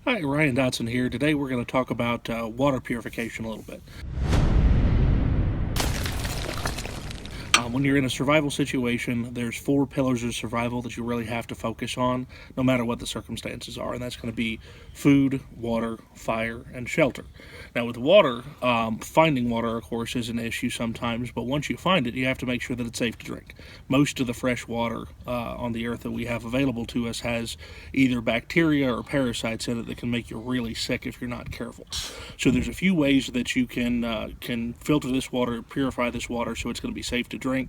Hi, Ryan Dotson here. Today we're going to talk about water purification a little bit. When you're in a survival situation, there's 4 pillars of survival that you really have to focus on, no matter what the circumstances are, and that's going to be food, water, fire, and shelter. Now, with water, finding water, of course, is an issue sometimes, but once you find it, you have to make sure that it's safe to drink. Most of the fresh water on the earth that we have available to us has either bacteria or parasites in it that can make you really sick if you're not careful. So there's a few ways that you can filter this water, purify this water, so it's going to be safe to drink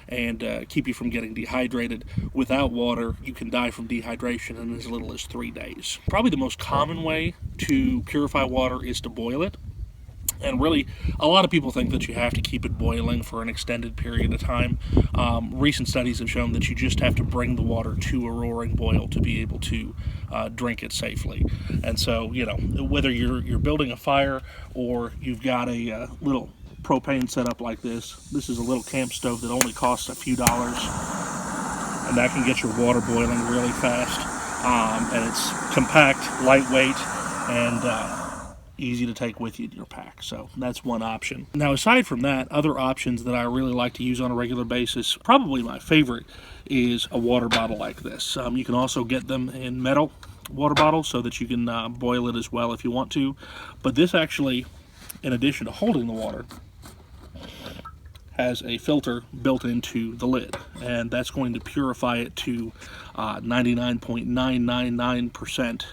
and keep you from getting dehydrated. Without water, you can die from dehydration in as little as 3 days. Probably the most common way to purify water is to boil it. And really, a lot of people think that you have to keep it boiling for an extended period of time. Recent studies have shown that you just have to bring the water to a roaring boil to be able to drink it safely. And so, you know, whether you're building a fire or you've got a little propane setup like this is a little camp stove that only costs a few dollars, and that can get your water boiling really fast. And it's compact, lightweight, and easy to take with you in your pack. So that's one option. Now, aside from that, other options that I really like to use on a regular basis, probably my favorite is a water bottle like this. You can also get them in metal water bottles so that you can boil it as well if you want to. But this actually, in addition to holding the water, has a filter built into the lid, and that's going to purify it to 99.999%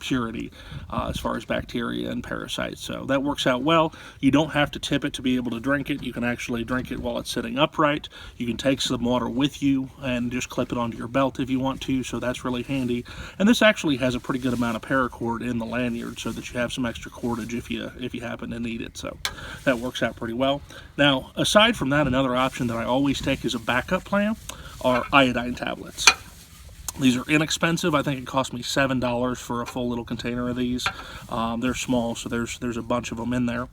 purity as far as bacteria and parasites. So that works out well. You don't have to tip it to be able to drink it. You can actually drink it while it's sitting upright. You can take some water with you and just clip it onto your belt if you want to, so that's really handy. And this actually has a pretty good amount of paracord in the lanyard so that you have some extra cordage if you happen to need it. So that works out pretty well. Now, aside from that, another option that I always take as a backup plan are iodine tablets. These are inexpensive. I think it cost me $7 for a full little container of these. They're small, so there's a bunch of them in there.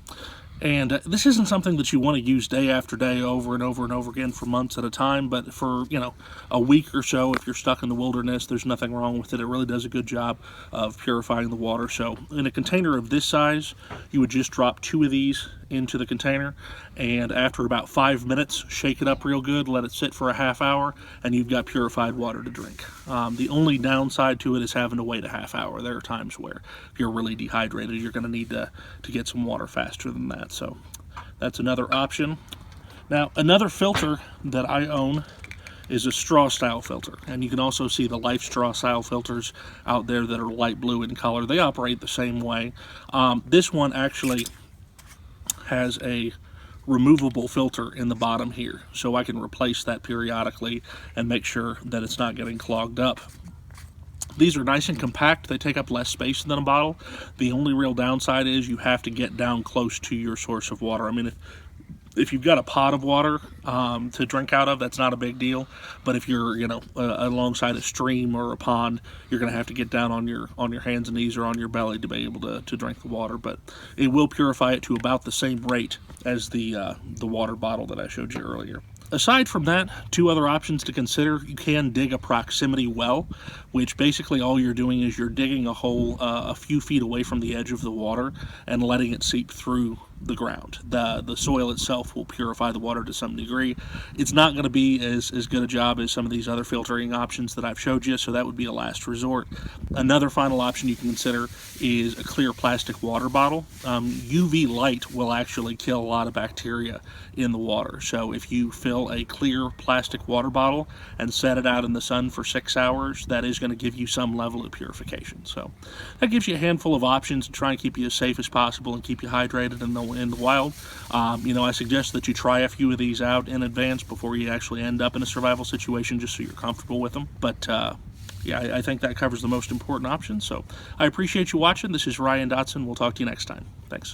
And this isn't something that you want to use day after day over and over and over again for months at a time, but for, you know, a week or so, if you're stuck in the wilderness, there's nothing wrong with it. It really does a good job of purifying the water. So in a container of this size, you would just drop 2 of these into the container, and after about 5 minutes, shake it up real good, let it sit for a half hour, and you've got purified water to drink. The only downside to it is having to wait a half hour. There are times where if you're really dehydrated, you're going to need to get some water faster than that. So that's another option. Now, another filter that I own is a straw style filter, and you can also see the Life straw style filters out there that are light blue in color. They operate the same way. This one actually has a removable filter in the bottom here, so I can replace that periodically and make sure that it's not getting clogged up. These are nice and compact. They take up less space than a bottle. The only real downside is you have to get down close to your source of water. I mean, if you've got a pot of water to drink out of, that's not a big deal. But if you're, you know, alongside a stream or a pond, you're going to have to get down on your hands and knees or on your belly to be able to drink the water. But it will purify it to about the same rate as the water bottle that I showed you earlier. Aside from that, 2 other options to consider. You can dig a proximity well, which basically all you're doing is you're digging a hole a few feet away from the edge of the water and letting it seep through the ground. The soil itself will purify the water to some degree. It's not going to be as good a job as some of these other filtering options that I've showed you, so that would be a last resort. Another final option you can consider is a clear plastic water bottle. UV light will actually kill a lot of bacteria in the water, so if you fill a clear plastic water bottle and set it out in the sun for 6 hours, that is going to give you some level of purification. So that gives you a handful of options to try and keep you as safe as possible and keep you hydrated in the wild. You know, I suggest that you try a few of these out in advance before you actually end up in a survival situation, just so you're comfortable with them. But yeah, I think that covers the most important options. So I appreciate you watching. This is Ryan Dotson. We'll talk to you next time. Thanks.